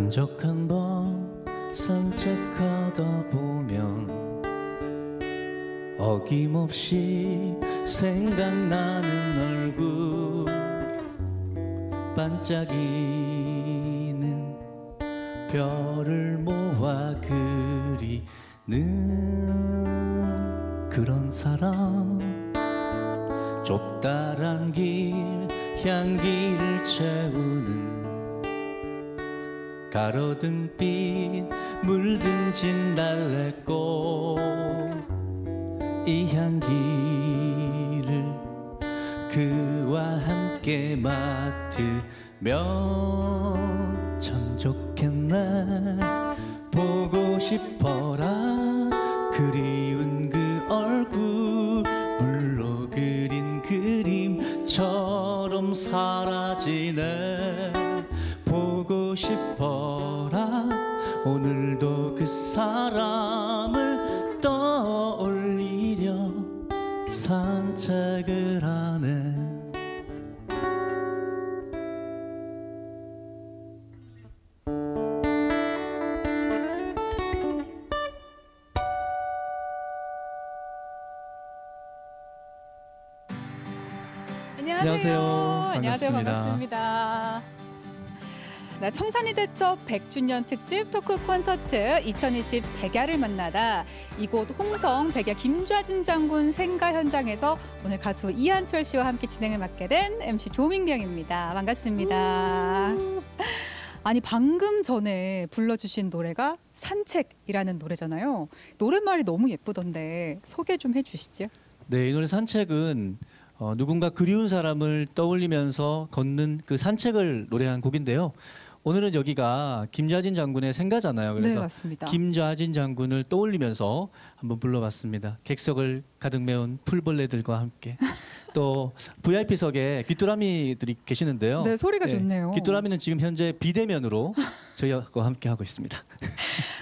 적 한 번 산책하다 보면 어김없이 생각나는 얼굴, 반짝이는 별을 모아 그리는 그런 사람. 좁다란 길 향기를 채우는 가로등빛 물든 진달래꽃, 이 향기를 그와 함께 맡으면 참 좋겠네. 보고 싶어라 그리운 그 얼굴, 물로 그린 그림처럼 사라지네. 보고 싶어라 오늘도 그 사람을 떠올리려 산책을 하네. 안녕하세요. 반갑습니다. 반갑습니다. 네, 청산리 대첩 100주년 특집 토크 콘서트 2020 백야를 만나다, 이곳 홍성 백야 김좌진 장군 생가 현장에서 오늘 가수 이한철 씨와 함께 진행을 맡게 된 MC 조민경입니다. 반갑습니다. 아니, 방금 전에 불러주신 노래가 산책이라는 노래잖아요. 노랫말이 너무 예쁘던데 소개 좀 해주시죠. 네, 이 노래 산책은 누군가 그리운 사람을 떠올리면서 걷는 그 산책을 노래한 곡인데요. 오늘은 여기가 김좌진 장군의 생가잖아요. 그래서 네, 맞습니다. 김좌진 장군을 떠올리면서 한번 불러봤습니다. 객석을 가득 메운 풀벌레들과 함께. 또 VIP석에 귀뚜라미들이 계시는데요. 네, 소리가 좋네요. 귀뚜라미는 지금 현재 비대면으로 저희와 함께 하고 있습니다.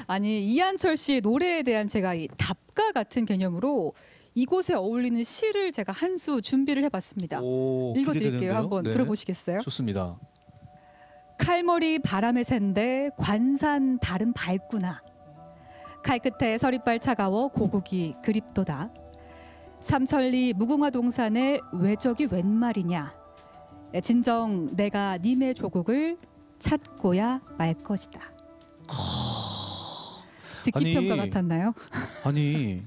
아니, 이한철 씨의 노래에 대한 제가 이 답가 같은 개념으로 이곳에 어울리는 시를 제가 한 수 준비를 해봤습니다. 읽어드릴게요. 기대되는데요? 한번 네. 들어보시겠어요? 좋습니다. 칼머리 바람에 샌데 관산 달은 밝구나. 칼끝에 서리빨 차가워 고국이 그립도다. 삼천리 무궁화 동산의 외적이 웬 말이냐. 진정 내가 님의 조국을 찾고야 말 것이다. 듣기 아니, 평가 같았나요? 아니,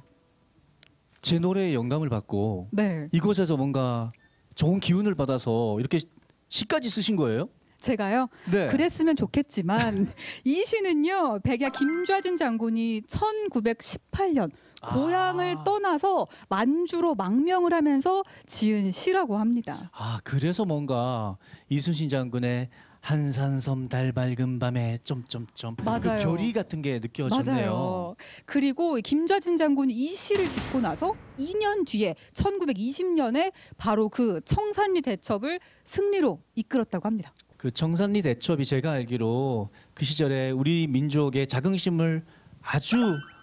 제 노래에 영감을 받고 네. 이곳에서 뭔가 좋은 기운을 받아서 이렇게 시까지 쓰신 거예요? 제가요? 네. 그랬으면 좋겠지만 이 시는요, 백야 김좌진 장군이 1918년 고향을 떠나서 만주로 망명을 하면서 지은 시라고 합니다. 아, 그래서 뭔가 이순신 장군의 한산섬 달 밝은 밤에 점점점 그 맞아요. 결의 같은 게 느껴졌네요. 맞아요. 그리고 김좌진 장군이 이 시를 짓고 나서 2년 뒤에 1920년에 바로 그 청산리 대첩을 승리로 이끌었다고 합니다. 그 청산리 대첩이 제가 알기로 그 시절에 우리 민족의 자긍심을 아주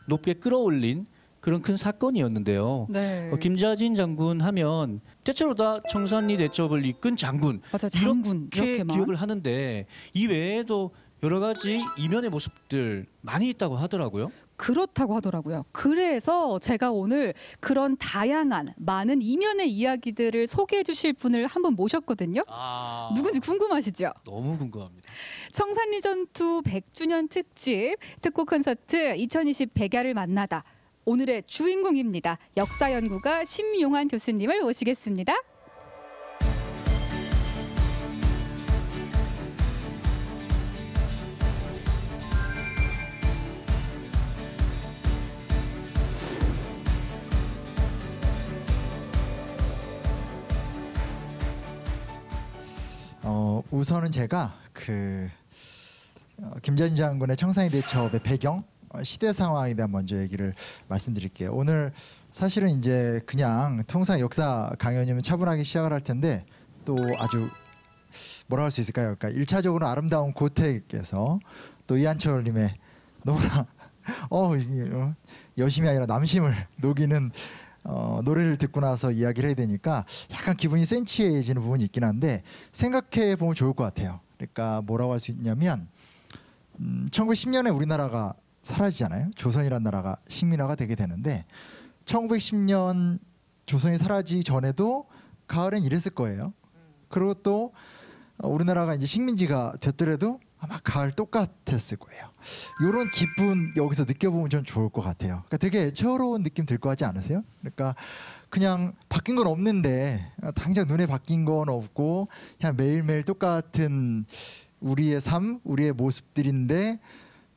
높게 끌어올린 그런 큰 사건이었는데요. 네. 김좌진 장군 하면 대체로 다 청산리 대첩을 이끈 장군, 맞아, 장군 이렇게 이렇게만. 기억을 하는데 이 외에도 여러 가지 이면의 모습들 많이 있다고 하더라고요. 그렇다고 하더라고요. 그래서 제가 오늘 그런 다양한 많은 이면의 이야기들을 소개해 주실 분을 한번 모셨거든요. 누군지 궁금하시죠? 너무 궁금합니다. 청산리 전투 100주년 특집 특곡 콘서트 2020 백야를 만나다. 오늘의 주인공입니다. 역사연구가 심용환 교수님을 모시겠습니다. 우선은 제가 김좌진 장군의 청산리 대첩의 배경, 시대 상황에 대한 먼저 얘기를 말씀드릴게요. 오늘 사실은 이제 그냥 통상 역사 강연이면 차분하게 시작을 할 텐데 또 아주 뭐라 할 수 있을까요? 그러니까 1차적으로 아름다운 고택에서 또 이한철님의 너무나 여심이 아니라 남심을 녹이는 노래를 듣고 나서 이야기를 해야 되니까 약간 기분이 센치해지는 부분이 있긴 한데 생각해 보면 좋을 것 같아요. 그러니까 뭐라고 할 수 있냐면 1910년에 우리나라가 사라지잖아요. 조선이라는 나라가 식민화가 되게 되는데 1910년 조선이 사라지기 전에도 가을엔 이랬을 거예요. 그리고 또 우리나라가 이제 식민지가 됐더라도 아마 가을 똑같았을 거예요. 이런 기분 여기서 느껴보면 좀 좋을 것 같아요. 그러니까 되게 애처로운 느낌 들 것 같지 않으세요? 그러니까 그냥 바뀐 건 없는데 당장 눈에 바뀐 건 없고 그냥 매일매일 똑같은 우리의 삶, 우리의 모습들인데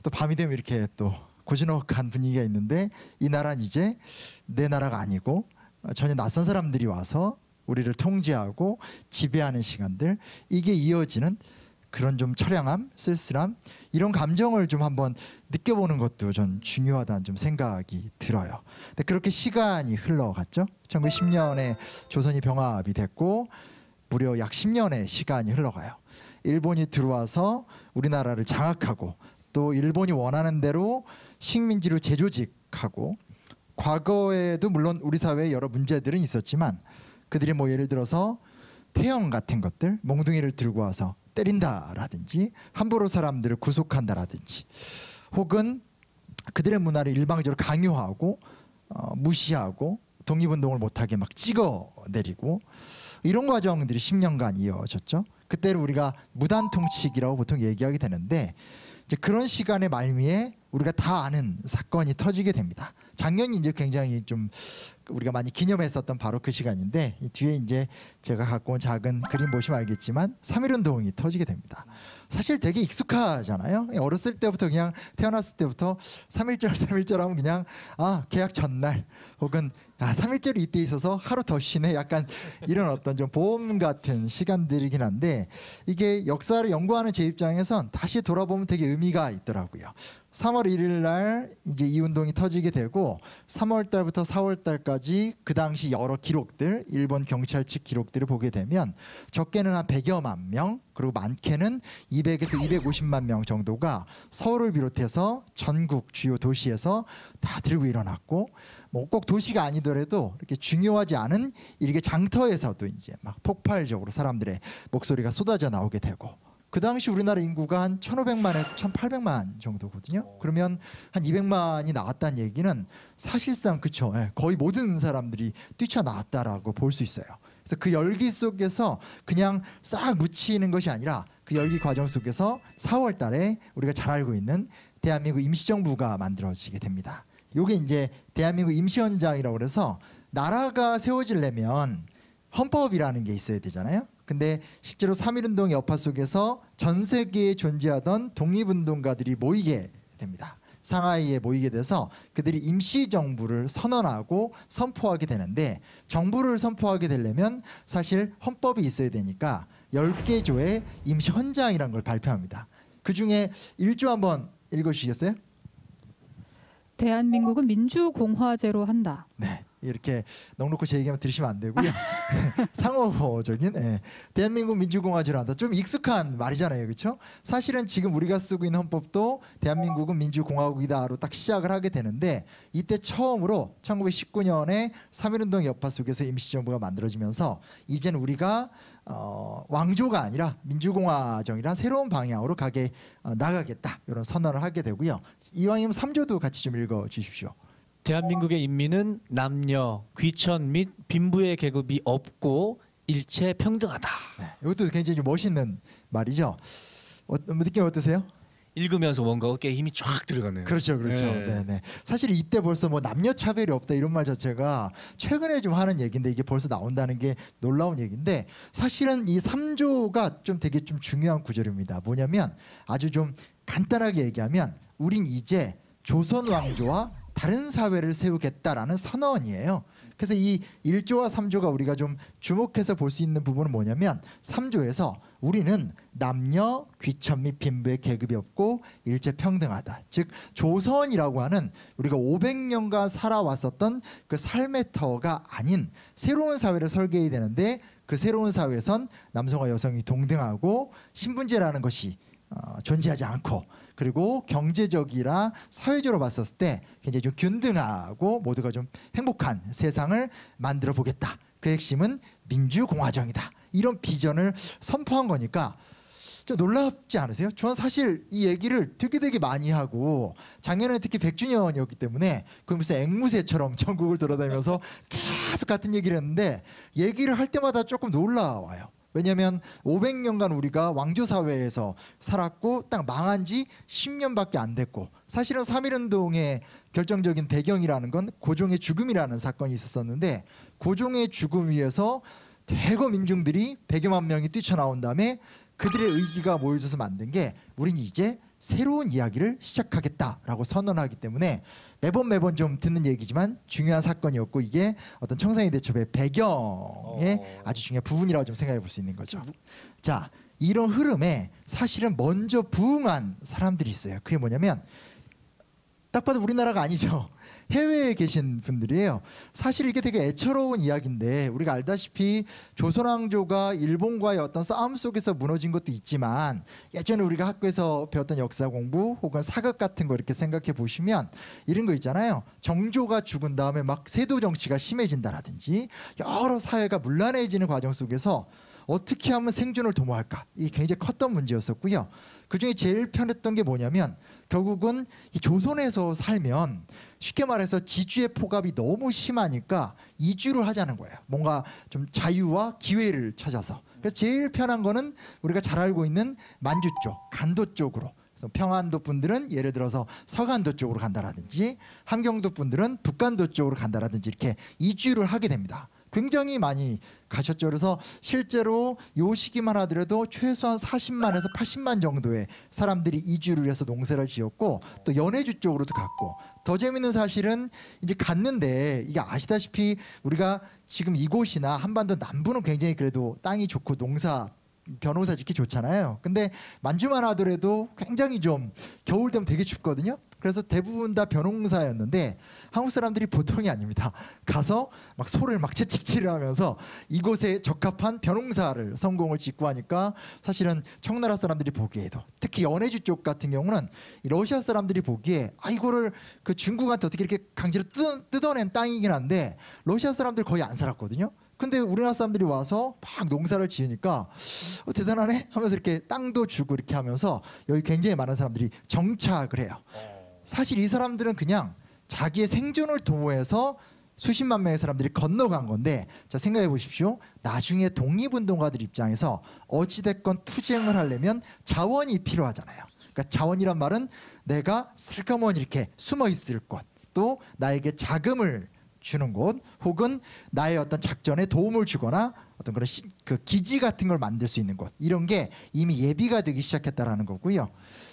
또 밤이 되면 이렇게 또 고즈넉한 분위기가 있는데 이 나라는 이제 내 나라가 아니고 전혀 낯선 사람들이 와서 우리를 통제하고 지배하는 시간들, 이게 이어지는 그런 좀 처량함, 쓸쓸함, 이런 감정을 좀 한번 느껴보는 것도 전 중요하다는 좀 생각이 들어요. 근데 그렇게 시간이 흘러갔죠. 1910년에 조선이 병합이 됐고 무려 약 10년의 시간이 흘러가요. 일본이 들어와서 우리나라를 장악하고 또 일본이 원하는 대로 식민지로 재조직하고, 과거에도 물론 우리 사회에 여러 문제들은 있었지만 그들이 뭐 예를 들어서 태형 같은 것들, 몽둥이를 들고 와서 때린다라든지 함부로 사람들을 구속한다라든지, 혹은 그들의 문화를 일방적으로 강요하고 무시하고 독립운동을 못하게 막 찍어내리고, 이런 과정들이 10년간 이어졌죠. 그때를 우리가 무단통치기라고 보통 얘기하게 되는데, 이제 그런 시간의 말미에 우리가 다 아는 사건이 터지게 됩니다. 작년이 이제 굉장히 좀 우리가 많이 기념했었던 바로 그 시간인데, 이 뒤에 이제 제가 갖고 온 작은 그림 보시면 알겠지만 3.1운동이 터지게 됩니다. 사실 되게 익숙하잖아요. 어렸을 때부터, 그냥 태어났을 때부터 3.1절 하면 그냥 계약 전날, 혹은 3.1절이 이때 있어서 하루 더 쉬네, 약간 이런 어떤 좀 보험 같은 시간들이긴 한데, 이게 역사를 연구하는 제 입장에선 다시 돌아보면 되게 의미가 있더라고요. 3월 1일 날 이제 이 운동이 터지게 되고 3월 달부터 4월 달까지 그 당시 여러 기록들, 일본 경찰 측 기록들을 보게 되면 적게는 한 100여만 명, 그리고 많게는 200에서 250만 명 정도가 서울을 비롯해서 전국 주요 도시에서 다 들고 일어났고, 뭐 꼭 도시가 아니더라도 이렇게 중요하지 않은 이렇게 장터에서도 이제 막 폭발적으로 사람들의 목소리가 쏟아져 나오게 되고, 그 당시 우리나라 인구가 한 1,500만에서 1,800만 정도거든요. 그러면 한 200만이 나왔다는 얘기는 사실상 그쵸, 거의 모든 사람들이 뛰쳐나왔다라고 볼 수 있어요. 그래서 그 열기 속에서 그냥 싹 묻히는 것이 아니라 그 열기 과정 속에서 4월 달에 우리가 잘 알고 있는 대한민국 임시정부가 만들어지게 됩니다. 이게 이제 대한민국 임시헌장이라고 그래서, 나라가 세워지려면 헌법이라는 게 있어야 되잖아요. 근데 실제로 3.1운동의 여파 속에서 전 세계에 존재하던 독립운동가들이 모이게 됩니다. 상하이에 모이게 돼서 그들이 임시정부를 선언하고 선포하게 되는데, 정부를 선포하게 되려면 사실 헌법이 있어야 되니까 10개 조의 임시헌장이라는 걸 발표합니다. 그중에 1조 한번 읽어주시겠어요? 대한민국은 민주공화제로 한다. 네, 이렇게 넉넉히 제 얘기만 들으시면 안 되고요. 상호적인 대한민국 민주공화제로 한다. 좀 익숙한 말이잖아요, 그렇죠? 사실은 지금 우리가 쓰고 있는 헌법도 대한민국은 민주공화국이다로 딱 시작을 하게 되는데, 이때 처음으로 1919년에 3.1운동 여파 속에서 임시정부가 만들어지면서 이제는 우리가 왕조가 아니라 민주공화정이란 새로운 방향으로 나가겠다, 이런 선언을 하게 되고요. 이왕이면 3조도 같이 좀 읽어주십시오. 대한민국의 인민은 남녀, 귀천 및 빈부의 계급이 없고 일체 평등하다. 네, 이것도 굉장히 좀 멋있는 말이죠. 느낌 어떠세요? 읽으면서 뭔가 어깨에 힘이 쫙 들어가네요. 그렇죠. 네. 네. 사실 이때 벌써 뭐 남녀 차별이 없다 이런 말 자체가 최근에 좀 하는 얘기인데, 이게 벌써 나온다는 게 놀라운 얘기인데, 사실은 이 3조가 좀 되게 좀 중요한 구절입니다. 뭐냐면, 아주 좀 간단하게 얘기하면 우린 이제 조선 왕조와 다른 사회를 세우겠다라는 선언이에요. 그래서 이 1조와 3조가 우리가 좀 주목해서 볼 수 있는 부분은 뭐냐면, 3조에서 우리는 남녀, 귀천 및 빈부의 계급이 없고 일제 평등하다. 즉 조선이라고 하는 우리가 500년간 살아왔었던 그 삶의 터가 아닌 새로운 사회를 설계해야 되는데, 그 새로운 사회에선 남성과 여성이 동등하고 신분제라는 것이 존재하지 않고, 그리고 경제적이나 사회적으로 봤었을 때 굉장히 좀 균등하고 모두가 좀 행복한 세상을 만들어 보겠다. 그 핵심은 민주공화정이다. 이런 비전을 선포한 거니까 좀 놀랍지 않으세요? 저는 사실 이 얘기를 되게 많이 하고 작년에 특히 100주년이었기 때문에 그 무슨 앵무새처럼 전국을 돌아다니면서 계속 같은 얘기를 했는데 얘기를 할 때마다 조금 놀라워요. 왜냐하면 500년간 우리가 왕조 사회에서 살았고 딱 망한 지 10년밖에 안 됐고 사실은 3.1운동의 결정적인 배경이라는 건 고종의 죽음이라는 사건이 있었었는데 고종의 죽음 위에서 대거 민중들이 100여만 명이 뛰쳐나온 다음에 그들의 의기가 모여져서 만든 게 우린 이제 새로운 이야기를 시작하겠다라고 선언하기 때문에 매번 좀 듣는 얘기지만 중요한 사건이었고 이게 어떤 청산리 대첩의 배경의 아주 중요한 부분이라고 좀 생각해 볼 수 있는 거죠. 자, 이런 흐름에 사실은 먼저 부응한 사람들이 있어요. 그게 뭐냐면 딱 봐도 우리나라가 아니죠. 해외에 계신 분들이에요. 사실 이게 되게 애처로운 이야기인데 우리가 알다시피 조선왕조가 일본과의 어떤 싸움 속에서 무너진 것도 있지만 예전에 우리가 학교에서 배웠던 역사 공부 혹은 사극 같은 거 이렇게 생각해 보시면 이런 거 있잖아요. 정조가 죽은 다음에 막 세도 정치가 심해진다라든지 여러 사회가 문란해지는 과정 속에서 어떻게 하면 생존을 도모할까? 이게 굉장히 컸던 문제였었고요. 그중에 제일 편했던 게 뭐냐면 결국은 이 조선에서 살면 쉽게 말해서 지주의 포갑이 너무 심하니까 이주를 하자는 거예요. 뭔가 좀 자유와 기회를 찾아서. 그래서 제일 편한 거는 우리가 잘 알고 있는 만주 쪽, 간도 쪽으로. 그래서 평안도 분들은 예를 들어서 서간도 쪽으로 간다라든지 함경도 분들은 북간도 쪽으로 간다라든지 이렇게 이주를 하게 됩니다. 굉장히 많이 가셨죠. 그래서 실제로 요 시기만 하더라도 최소한 40만에서 80만 정도의 사람들이 이주를 해서 농사를 지었고 또 연해주 쪽으로도 갔고 더 재밌는 사실은 이제 갔는데 이게 아시다시피 우리가 지금 이곳이나 한반도 남부는 굉장히 그래도 땅이 좋고 벼농사 짓기 좋잖아요. 근데 만주만 하더라도 굉장히 좀 겨울 되면 되게 춥거든요. 그래서 대부분 다 벼농사였는데 한국 사람들이 보통이 아닙니다. 가서 막 소를 막 채찍질을 하면서 이곳에 적합한 벼농사를 성공을 짓고 하니까 사실은 청나라 사람들이 보기에도 특히 연해주 쪽 같은 경우는 러시아 사람들이 보기에 이거를 그 중국한테 어떻게 이렇게 강제로 뜯어낸 땅이긴 한데 러시아 사람들 거의 안 살았거든요. 근데 우리나라 사람들이 와서 막 농사를 지으니까 대단하네 하면서 이렇게 땅도 주고 이렇게 하면서 여기 굉장히 많은 사람들이 정착을 해요. 사실 이 사람들은 그냥 자기의 생존을 도모해서 수십만 명의 사람들이 건너간 건데 자 생각해 보십시오. 나중에 독립운동가들 입장에서 어찌됐건 투쟁을 하려면 자원이 필요하잖아요. 그러니까 자원이란 말은 내가 슬그머니 이렇게 숨어 있을 곳, 또 나에게 자금을 주는 곳, 혹은 나의 어떤 작전에 도움을 주거나 어떤 그런 그 기지 같은 걸 만들 수 있는 곳, 이런 게 이미 예비가 되기 시작했다라는 거고요.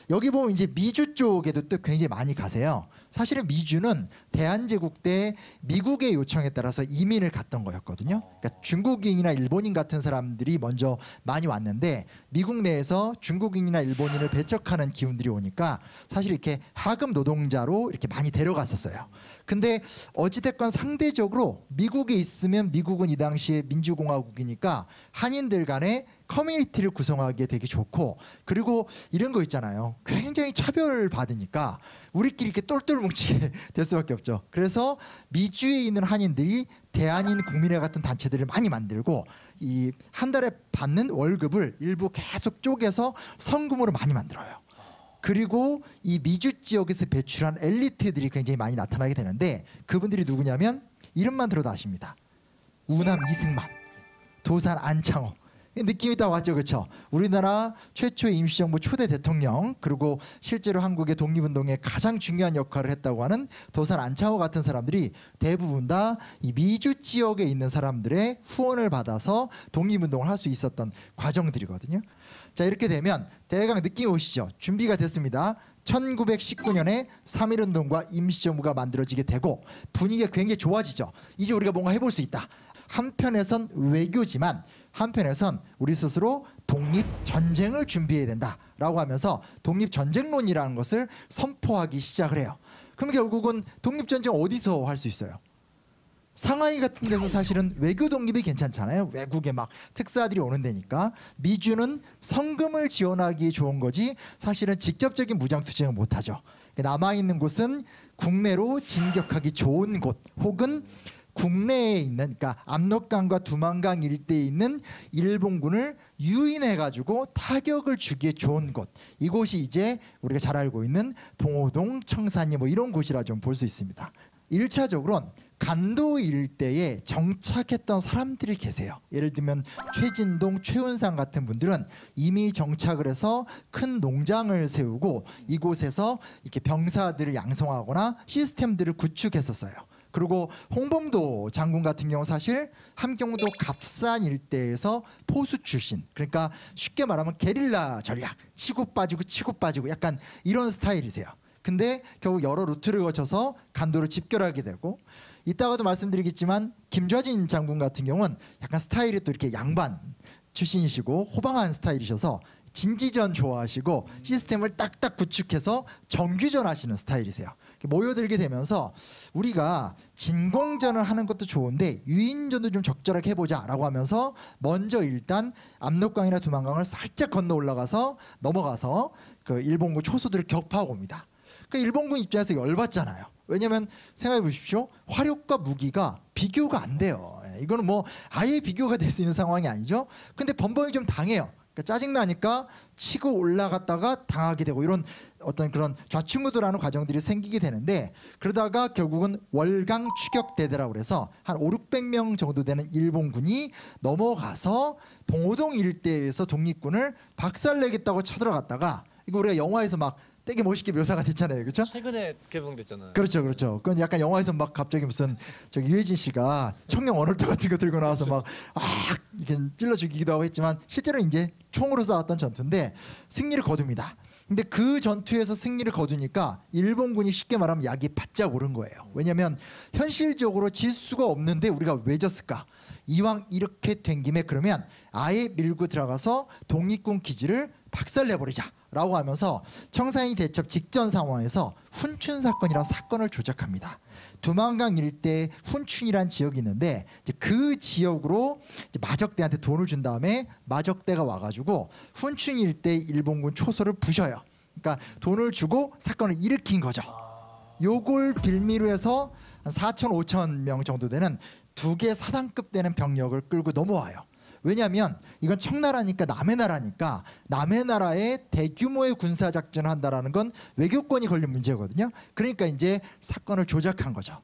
여기 보면 이제 미주 쪽에도 또 굉장히 많이 가세요. 사실은 미주는 대한제국 때 미국의 요청에 따라서 이민을 갔던 거였거든요. 그러니까 중국인이나 일본인 같은 사람들이 먼저 많이 왔는데 미국 내에서 중국인이나 일본인을 배척하는 기운들이 오니까 사실 이렇게 하급 노동자로 이렇게 많이 데려갔었어요. 근데 어찌됐건 상대적으로 미국에 있으면 미국은 이 당시에 민주공화국이니까 한인들 간에 커뮤니티를 구성하기에 되게 좋고, 그리고 이런 거 있잖아요. 굉장히 차별받으니까 우리끼리 이렇게 똘똘 뭉치게 될 수밖에 없죠. 그래서 미주에 있는 한인들이 대한인 국민회 같은 단체들을 많이 만들고 이 한 달에 받는 월급을 일부 계속 쪼개서 성금으로 많이 만들어요. 그리고 이 미주 지역에서 배출한 엘리트들이 굉장히 많이 나타나게 되는데 그분들이 누구냐면 이름만 들어도 아십니다. 우남 이승만, 도산 안창호. 느낌이 딱 왔죠, 그렇죠? 우리나라 최초의 임시정부 초대 대통령, 그리고 실제로 한국의 독립운동에 가장 중요한 역할을 했다고 하는 도산 안창호 같은 사람들이 대부분 다 이 미주 지역에 있는 사람들의 후원을 받아서 독립운동을 할 수 있었던 과정들이거든요. 자, 이렇게 되면 대강 느낌 오시죠? 준비가 됐습니다. 1919년에 3.1운동과 임시정부가 만들어지게 되고 분위기가 굉장히 좋아지죠. 이제 우리가 뭔가 해볼 수 있다. 한편에선 외교지만 한편에선 우리 스스로 독립전쟁을 준비해야 된다라고 하면서 독립전쟁론이라는 것을 선포하기 시작을 해요. 그럼 결국은 독립전쟁 어디서 할 수 있어요? 상하이 같은 데서 사실은 외교 독립이 괜찮잖아요. 외국에 막 특사들이 오는 데니까. 미주는 성금을 지원하기 좋은 거지 사실은 직접적인 무장투쟁을 못하죠. 남아있는 곳은 국내로 진격하기 좋은 곳, 혹은 국내에 있는 그러니까 압록강과 두만강 일대에 있는 일본군을 유인해가지고 타격을 주기에 좋은 곳 이곳이 이제 우리가 잘 알고 있는 봉오동, 청산리 뭐 이런 곳이라 좀 볼 수 있습니다. 1차적으로는 간도 일대에 정착했던 사람들이 계세요. 예를 들면 최진동, 최운상 같은 분들은 이미 정착을 해서 큰 농장을 세우고 이곳에서 이렇게 병사들을 양성하거나 시스템들을 구축했었어요. 그리고 홍범도 장군 같은 경우 사실 함경도 갑산 일대에서 포수 출신, 그러니까 쉽게 말하면 게릴라 전략, 치고 빠지고 약간 이런 스타일이세요. 근데 결국 여러 루트를 거쳐서 간도를 집결하게 되고, 이따가도 말씀드리겠지만 김좌진 장군 같은 경우는 약간 스타일이 또 이렇게 양반 출신이시고 호방한 스타일이셔서 진지전 좋아하시고 시스템을 딱딱 구축해서 정규전 하시는 스타일이세요. 모여들게 되면서 우리가 진공전을 하는 것도 좋은데 유인전도 좀 적절하게 해보자라고 하면서 먼저 일단 압록강이나 두만강을 살짝 건너 올라가서 넘어가서 그 일본군 초소들을 격파하고 옵니다. 그 일본군 입장에서 열받잖아요. 왜냐하면 생각해 보십시오. 화력과 무기가 비교가 안 돼요. 이거는 뭐 아예 비교가 될 수 있는 상황이 아니죠. 근데 번번이 좀 당해요. 그러니까 짜증나니까 치고 올라갔다가 당하게 되고 이런 어떤 그런 좌충우돌하는 과정들이 생기게 되는데, 그러다가 결국은 월강 추격대대라고 그래서 한 500~600명 정도 되는 일본군이 넘어가서 봉오동 일대에서 독립군을 박살내겠다고 쳐들어갔다가, 이거 우리가 영화에서 막 되게 멋있게 묘사가 됐잖아요, 그렇죠? 최근에 개봉됐잖아요. 그렇죠. 그건 약간 영화에서 막 갑자기 무슨 저기 유해진 씨가 청룡 언월터 같은 거 들고 나와서 막 이렇게 찔러 죽이기도 하고 했지만 실제로 이제 총으로 싸웠던 전투인데 승리를 거둡니다. 근데 그 전투에서 승리를 거두니까 일본군이 쉽게 말하면 약이 바짝 오른 거예요. 왜냐하면 현실적으로 질 수가 없는데 우리가 왜 졌을까? 이왕 이렇게 된 김에 그러면 아예 밀고 들어가서 독립군 기지를 박살내버리자라고 하면서 청산리 대첩 직전 상황에서 훈춘 사건이라는 사건을 조작합니다. 두만강 일대에 훈춘이라는 지역이 있는데 이제 그 지역으로 이제 마적대한테 돈을 준 다음에 마적대가 와가지고 훈춘 일대 일본군 초소를 부셔요. 그러니까 돈을 주고 사건을 일으킨 거죠. 요걸 빌미로 해서 한 4,000~5,000명 정도 되는 2개 사단급 되는 병력을 끌고 넘어와요. 왜냐하면 이건 청나라니까 남의 나라니까 남의 나라에 대규모의 군사작전을 한다라는 건 외교권이 걸린 문제거든요. 그러니까 이제 사건을 조작한 거죠.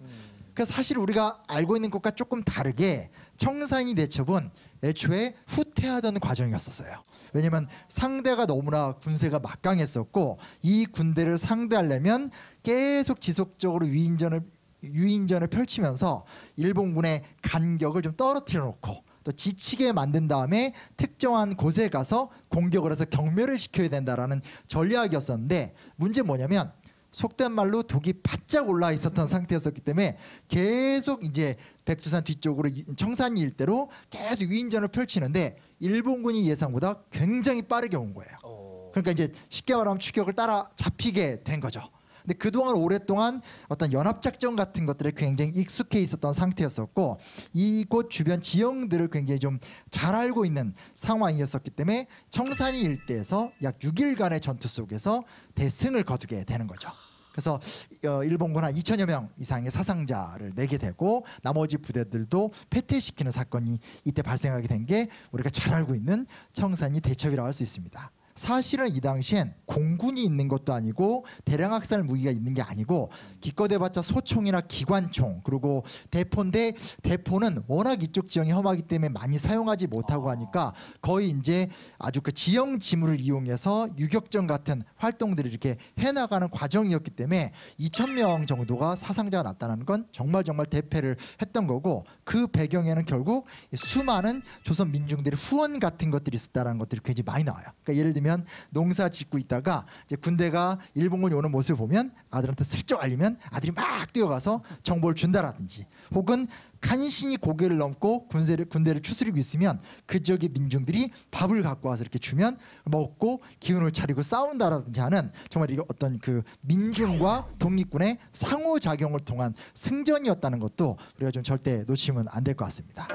그래서 사실 우리가 알고 있는 것과 조금 다르게 청산리 대첩은 애초에 후퇴하던 과정이었어요. 왜냐하면 상대가 너무나 군세가 막강했었고 이 군대를 상대하려면 계속 지속적으로 유인전을 펼치면서 일본군의 간격을 좀 떨어뜨려 놓고 또 지치게 만든 다음에 특정한 곳에 가서 공격을 해서 경멸을 시켜야 된다라는 전략이었었는데, 문제 뭐냐면 속된 말로 독이 바짝 올라 있었던 상태였었기 때문에 계속 이제 백두산 뒤쪽으로 청산리 일대로 계속 유인전을 펼치는데 일본군이 예상보다 굉장히 빠르게 온 거예요. 그러니까 이제 쉽게 말하면 추격을 따라 잡히게 된 거죠. 근데 그동안 오랫동안 어떤 연합작전 같은 것들에 굉장히 익숙해 있었던 상태였었고 이곳 주변 지형들을 굉장히 좀 잘 알고 있는 상황이었었기 때문에 청산리 일대에서 약 6일간의 전투 속에서 대승을 거두게 되는 거죠. 그래서 일본군 한 2,000여 명 이상의 사상자를 내게 되고 나머지 부대들도 패퇴시키는 사건이 이때 발생하게 된 게 우리가 잘 알고 있는 청산리 대첩이라고 할 수 있습니다. 사실은 이 당시엔 공군이 있는 것도 아니고 대량학살 무기가 있는 게 아니고 기껏해봤자 소총이나 기관총 그리고 대포인데 대포는 워낙 이쪽 지형이 험하기 때문에 많이 사용하지 못하고 하니까 거의 이제 아주 그 지형 지물을 이용해서 유격전 같은 활동들을 이렇게 해나가는 과정이었기 때문에 2,000명 정도가 사상자가 났다는 건 정말 대패를 했던 거고, 그 배경에는 결국 수많은 조선 민중들의 후원 같은 것들이 있었다는 것들이 굉장히 많이 나와요. 그러니까 예를 들면 농사 짓고 있다가 이제 군대가 일본군이 오는 모습을 보면 아들한테 슬쩍 알리면 아들이 막 뛰어가서 정보를 준다라든지, 혹은 간신히 고개를 넘고 군대를 추스리고 있으면 그 지역의 민중들이 밥을 갖고 와서 이렇게 주면 먹고 기운을 차리고 싸운다라든지 하는 정말 이게 어떤 그 민중과 독립군의 상호작용을 통한 승전이었다는 것도 우리가 좀 절대 놓치면 안 될 것 같습니다.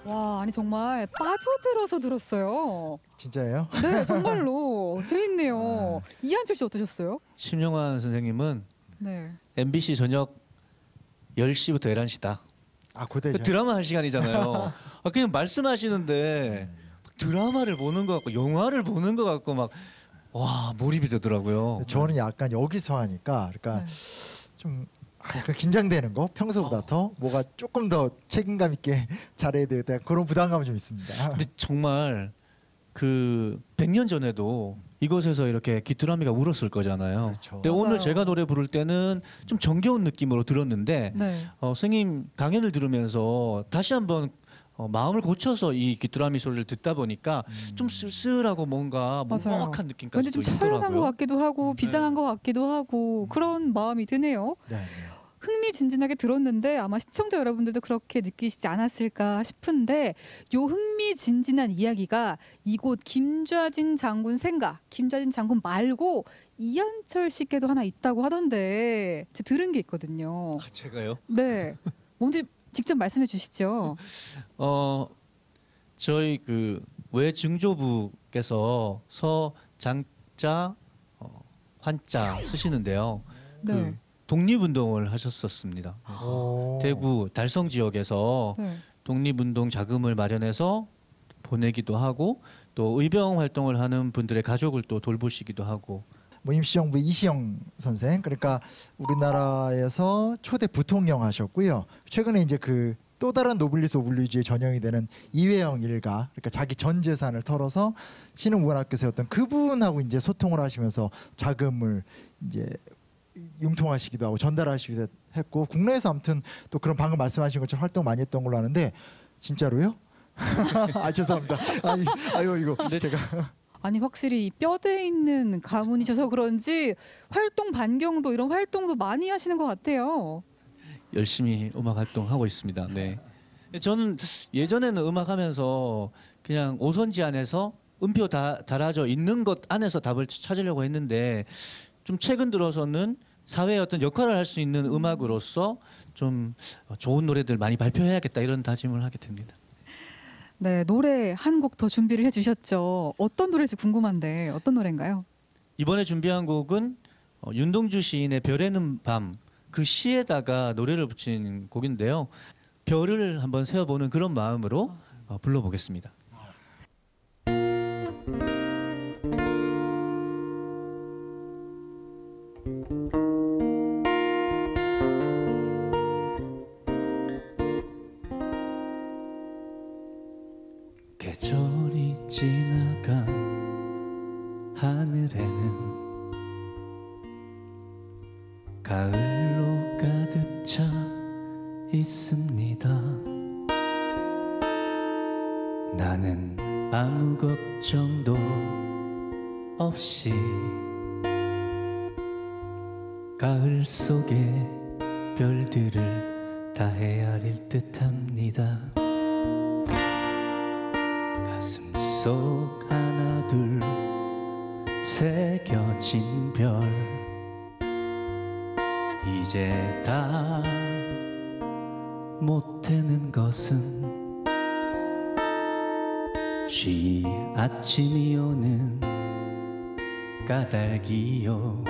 와, 아니 정말 빠져들어서 들었어요. 진짜예요? 네, 정말로 재밌네요. 이한철 씨 어떠셨어요? 심영환 선생님은 네. MBC 저녁 10시부터 11시다. 아 고대 드라마 할 시간이잖아요. 그냥 말씀하시는데 드라마를 보는 것 같고 영화를 보는 것 같고 막 와 몰입이 되더라고요. 저는 약간 여기서 하니까 그러니까 좀 약간 긴장되는 거 평소보다 더 뭐가 조금 더 책임감 있게 잘해야 되겠다 그런 부담감은 좀 있습니다. 근데 정말 그 100년 전에도 이곳에서 이렇게 귀뚜라미가 울었을 거잖아요. 그렇죠. 근데 맞아요. 오늘 제가 노래 부를 때는 좀 정겨운 느낌으로 들었는데 네. 선생님 강연을 들으면서 다시 한번 마음을 고쳐서 이 귀뚜라미 소리를 듣다 보니까 좀 쓸쓸하고 뭔가 맞아요. 먹먹한 느낌까지 왠지 좀 처연한 것 같기도 하고 비장한 것 같기도 하고 그런 마음이 드네요. 네. 흥미진진하게 들었는데 아마 시청자 여러분들도 그렇게 느끼시지 않았을까 싶은데 요 흥미진진한 이야기가 이곳 김좌진 장군 생가, 김좌진 장군 말고 이한철 씨께도 하나 있다고 하던데 제가 들은 게 있거든요. 제가요? 네, 뭔지 직접 말씀해 주시죠. 저희 그 외증조부께서 서장자 환자 쓰시는데요. 네. 그 독립운동을 하셨었습니다. 그래서 대구 달성 지역에서 네. 독립운동 자금을 마련해서 보내기도 하고 또 의병 활동을 하는 분들의 가족을 또 돌보시기도 하고 뭐 임시정부 이시영 선생 그러니까 우리나라에서 초대 부통령 하셨고요. 최근에 이제 그 또 다른 노블리스 오블리주의 전형이 되는 이회영 일가 그러니까 자기 전 재산을 털어서 신흥무관학교 세웠던 그분하고 이제 소통을 하시면서 자금을 이제 융통하시기도 하고 전달하시기도 했고 국내에서 아무튼 또 그런 방금 말씀하신 것처럼 활동 많이 했던 걸로 아는데 진짜로요? 아 죄송합니다. 아유 이거 제가 아니 확실히 이 뼈대 있는 가문이셔서 그런지 활동 반경도 이런 활동도 많이 하시는 것 같아요. 열심히 음악 활동하고 있습니다. 네. 저는 예전에는 음악하면서 그냥 오선지 안에서 음표 달아져 있는 것 안에서 답을 찾으려고 했는데 좀 최근 들어서는 사회의 어떤 역할을 할 수 있는 음악으로서 좀 좋은 노래들 많이 발표해야겠다 이런 다짐을 하게 됩니다. 네, 노래 한 곡 더 준비를 해주셨죠. 어떤 노래인지 궁금한데 어떤 노래인가요? 이번에 준비한 곡은 윤동주 시인의 별에는 밤 그 시에다가 노래를 붙인 곡인데요. 별을 한번 세어보는 그런 마음으로 불러보겠습니다. 계절이 지나간 하늘에는 가을로 가득 차 있습니다. 나는 아무 걱정도 없이 가을 속의 별들을 다 헤아릴 듯합니다. 가슴 속 하나 둘 새겨진 별 이제 다 못되는 것은 쉬 아침이 오는 까닭이요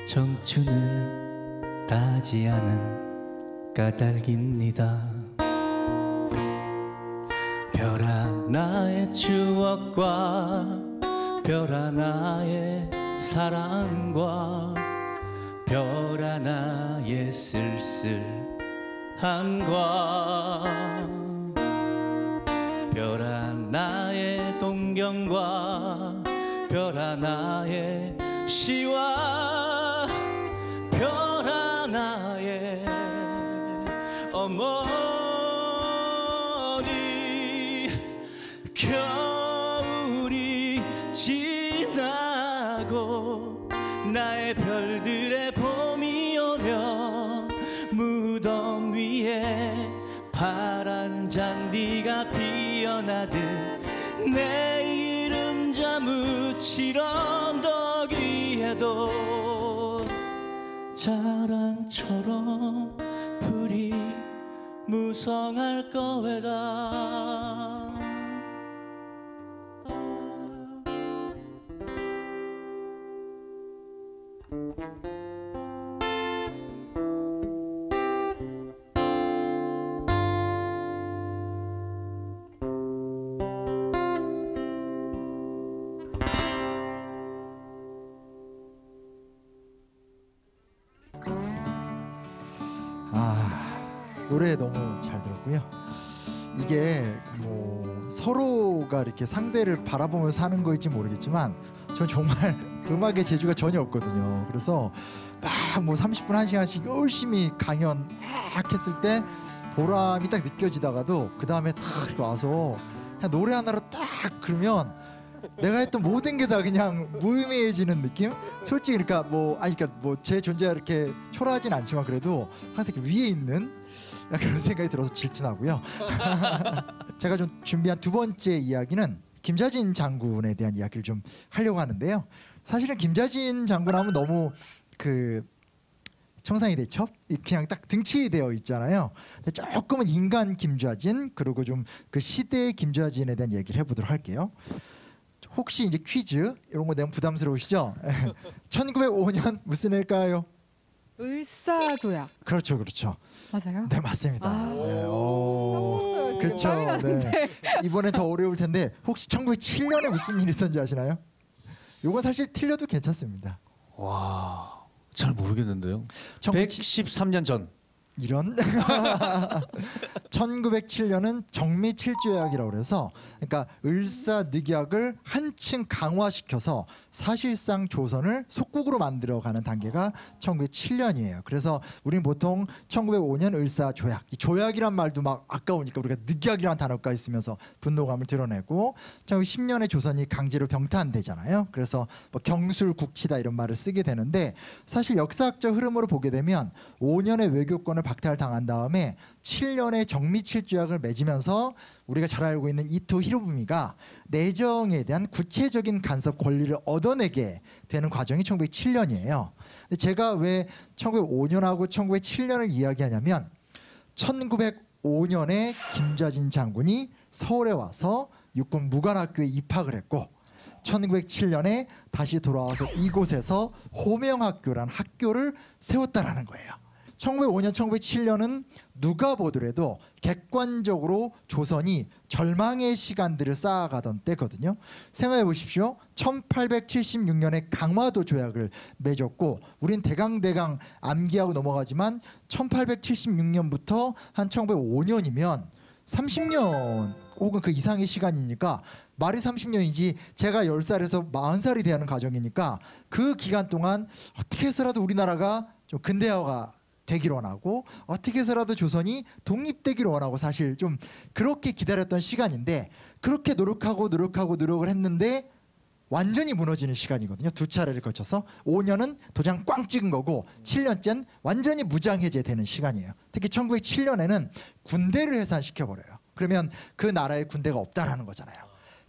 청춘을 다지 않은 까닭입니다. 별 하나의 추억과 별 하나의 사랑과 별 하나의 쓸쓸함과 별 하나의 동경과 별 하나의 시와 별 하나의 어머니 겨울이 지나고 나의 별들의 봄이 오면 무덤 위에 파란 잔디가 피어나듯 내 이름자 묻힐 언덕 위에도 자랑처럼 불이 무성할 거외다. 노래 너무 잘 들었고요. 이게 뭐 서로가 이렇게 상대를 바라보면서 하는 거일지 모르겠지만 전 정말 음악에 재주가 전혀 없거든요. 그래서 막 뭐 30분 1시간씩 열심히 강연 막 했을 때 보람이 딱 느껴지다가도 그 다음에 딱 이렇게 와서 그냥 노래 하나로 딱 그러면 내가 했던 모든 게 다 그냥 무의미해지는 느낌? 솔직히 그러니까 뭐 제 존재가 이렇게 초라하진 않지만 그래도 항상 이렇게 위에 있는 그런 생각이 들어서 질투나고요. 제가 좀 준비한 두 번째 이야기는 김자진 장군에 대한 이야기를 좀 하려고 하는데요. 사실은 김자진 장군 하면 너무 그 청산이 대첩 그냥 딱 등치되어 있잖아요. 근데 조금은 인간 김좌진 그리고 좀 그 시대의 김좌진에 대한 얘기를 해보도록 할게요. 혹시 이제 퀴즈 이런 거 내면 부담스러우시죠? 1905년 무슨 해일까요? 을사조약. 그렇죠, 그렇죠. 맞아요? 네, 맞습니다. 네, 까먹었어요. 지금 그렇죠. 땀이 나는데. 네. 이번엔 더 어려울 텐데 혹시 1907년에 무슨 일이 있었는지 아시나요? 이건 사실 틀려도 괜찮습니다. 와, 잘 모르겠는데요. 1907 113년 전. 이런 1907년은 정미칠조약이라고 그래서 그러니까 을사늑약을 한층 강화시켜서 사실상 조선을 속국으로 만들어가는 단계가 1907년이에요. 그래서 우리는 보통 1905년 을사조약, 이 조약이란 말도 막 아까우니까 우리가 늑약이라는 단어까지 쓰면서 분노감을 드러내고 1910년에 조선이 강제로 병탄되잖아요. 그래서 뭐 경술국치다 이런 말을 쓰게 되는데 사실 역사학적 흐름으로 보게 되면 5년의 외교권을 박탈 당한 다음에 7년의 정미칠조약을 맺으면서 우리가 잘 알고 있는 이토 히로부미가 내정에 대한 구체적인 간섭 권리를 얻어내게 되는 과정이 1907년이에요. 근데 제가 왜 1905년하고 1907년을 이야기하냐면 1905년에 김좌진 장군이 서울에 와서 육군 무관학교에 입학을 했고 1907년에 다시 돌아와서 이곳에서 호명학교라는 학교를 세웠다라는 거예요. 1905년, 1907년은 누가 보더라도 객관적으로 조선이 절망의 시간들을 쌓아가던 때거든요. 생각해 보십시오. 1876년에 강화도 조약을 맺었고 우린 대강 암기하고 넘어가지만 1876년부터 한 1905년이면 30년 혹은 그 이상의 시간이니까 말이 30년이지 제가 10살에서 40살이 되는 과정이니까 그 기간 동안 어떻게 해서라도 우리나라가 좀 근대화가 되길 원하고 어떻게 해서라도 조선이 독립되길 원하고 사실 좀 그렇게 기다렸던 시간인데 그렇게 노력을 했는데 완전히 무너지는 시간이거든요. 두 차례를 거쳐서 5년은 도장 꽝 찍은 거고 7년째는 완전히 무장해제되는 시간이에요. 특히 1907년에는 군대를 해산시켜버려요. 그러면 그 나라에 군대가 없다라는 거잖아요.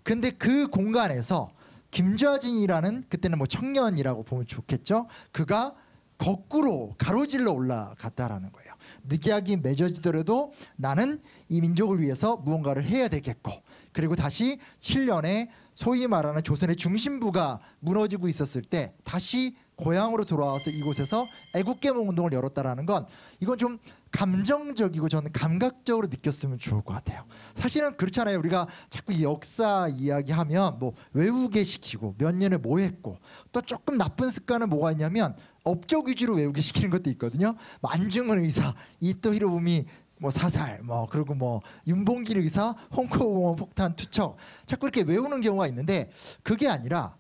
근데 그 공간에서 김좌진이라는 그때는 뭐 청년이라고 보면 좋겠죠. 그가 거꾸로 가로질러 올라갔다라는 거예요. 늑약이 맺어지더라도 나는 이 민족을 위해서 무언가를 해야 되겠고 그리고 다시 7년에 소위 말하는 조선의 중심부가 무너지고 있었을 때 다시 고향으로 돌아와서 이곳에서 애국개몽 운동을 열었다라는 건 이건 좀 감정적이고 저는 감각적으로 느꼈으면 좋을 것 같아요. 사실은 그렇잖아요. 우리가 자꾸 이 역사 이야기하면 뭐 외우게 시키고 몇 년을 뭐 했고 또 조금 나쁜 습관은 뭐가 있냐면 업적 위주로 외우게 시키는 것도 있거든요. 뭐 안중근 의사, 이토 히로부미 뭐 사살, 뭐 그리고 뭐 윤봉길 의사 홍콩공원 폭탄 투척 자꾸 이렇게 외우는 경우가 있는데 그게 아니라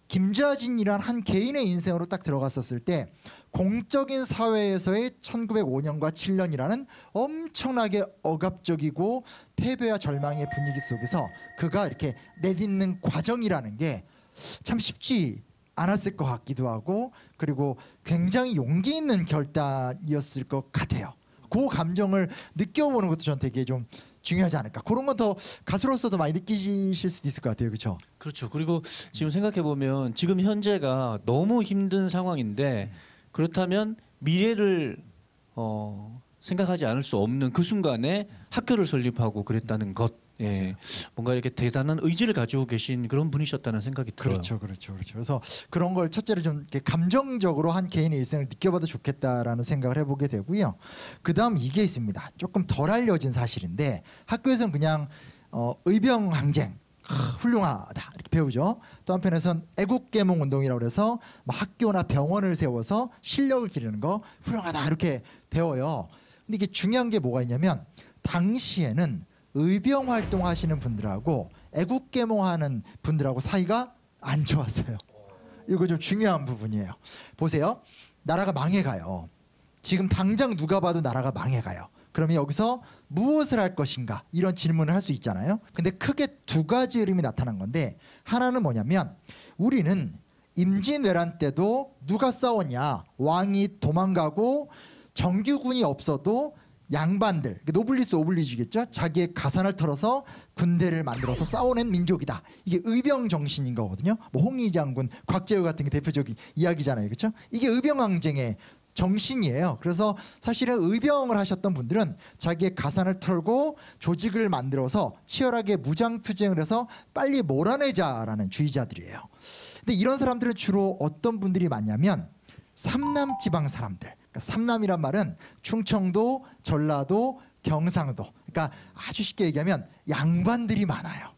김좌진이란 한 개인의 인생으로 딱 들어갔었을 때 공적인 사회에서의 1905년과 7년이라는 엄청나게 억압적이고 패배와 절망의 분위기 속에서 그가 이렇게 내딛는 과정이라는 게 참 쉽지 않았을 것 같기도 하고 그리고 굉장히 용기 있는 결단이었을 것 같아요. 그 감정을 느껴보는 것도 전 되게 좀 중요하지 않을까. 그런 건 더 가수로서도 많이 느끼실 수도 있을 것 같아요. 그렇죠? 그렇죠. 그리고 지금 생각해 보면 지금 현재가 너무 힘든 상황인데 그렇다면 미래를 생각하지 않을 수 없는 그 순간에 학교를 설립하고 그랬다는 것. 예, 뭔가 이렇게 대단한 의지를 가지고 계신 그런 분이셨다는 생각이 들어요. 그렇죠. 그래서 그런 걸 첫째로 좀 이렇게 감정적으로 한 개인의 일생을 느껴봐도 좋겠다라는 생각을 해보게 되고요. 그다음 이게 있습니다. 조금 덜 알려진 사실인데 학교에서는 그냥 의병항쟁 훌륭하다 이렇게 배우죠. 또 한편에선 애국계몽 운동이라고 해서 뭐 학교나 병원을 세워서 실력을 기르는 거 훌륭하다 이렇게 배워요. 근데 이게 중요한 게 뭐가 있냐면 당시에는 의병 활동하시는 분들하고 애국계몽하는 분들하고 사이가 안 좋았어요. 이거 좀 중요한 부분이에요. 보세요. 나라가 망해가요. 지금 당장 누가 봐도 나라가 망해가요. 그러면 여기서 무엇을 할 것인가 이런 질문을 할 수 있잖아요. 근데 크게 두 가지 흐름이 나타난 건데 하나는 뭐냐면 우리는 임진왜란 때도 누가 싸웠냐. 왕이 도망가고 정규군이 없어도 양반들, 노블리스 오블리주겠죠. 자기의 가산을 털어서 군대를 만들어서 싸워낸 민족이다. 이게 의병 정신인 거거든요. 뭐 홍위 장군, 곽재우 같은 게 대표적인 이야기잖아요, 그렇죠? 이게 의병항쟁의 정신이에요. 그래서 사실은 의병을 하셨던 분들은 자기의 가산을 털고 조직을 만들어서 치열하게 무장투쟁을 해서 빨리 몰아내자라는 주의자들이에요. 근데 이런 사람들은 주로 어떤 분들이 많냐면 삼남 지방 사람들. 삼남이란 말은 충청도, 전라도, 경상도. 그러니까 아주 쉽게 얘기하면 양반들이 많아요.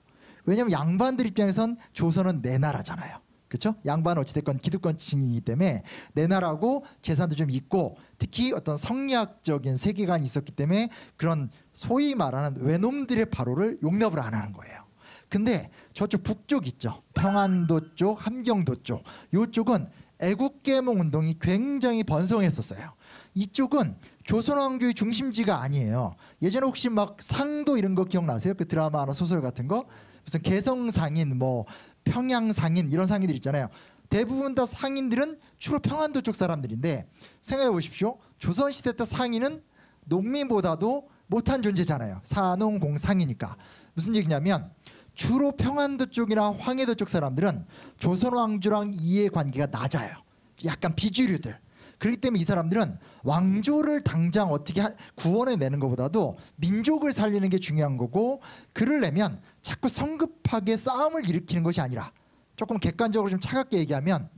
왜냐하면 양반들 입장에선 조선은 내 나라잖아요. 그렇죠? 양반은 어찌됐건 기득권층이기 때문에 내 나라고 재산도 좀 있고 특히 어떤 성리학적인 세계관이 있었기 때문에 그런 소위 말하는 외놈들의 발호를 용납을 안 하는 거예요. 근데 저쪽 북쪽 있죠. 평안도 쪽, 함경도 쪽. 이쪽은 애국계몽 운동이 굉장히 번성했었어요. 이쪽은 조선왕조의 중심지가 아니에요. 예전에 혹시 막 상도 이런 거 기억나세요? 그 드라마나 소설 같은 거? 무슨 개성상인, 뭐 평양상인 이런 상인들 있잖아요. 대부분 다 상인들은 주로 평안도 쪽 사람들인데 생각해 보십시오. 조선시대 때 상인은 농민보다도 못한 존재잖아요. 사농공상이니까. 무슨 얘기냐면 주로 평안도 쪽이나 황해도 쪽 사람들은 조선 왕조랑 이해관계가 낮아요. 약간 비주류들. 그렇기 때문에 이 사람들은 왕조를 당장 어떻게 구원해내는 것보다도 민족을 살리는 게 중요한 거고 그러려면 자꾸 성급하게 싸움을 일으키는 것이 아니라 조금 객관적으로 좀 차갑게 얘기하면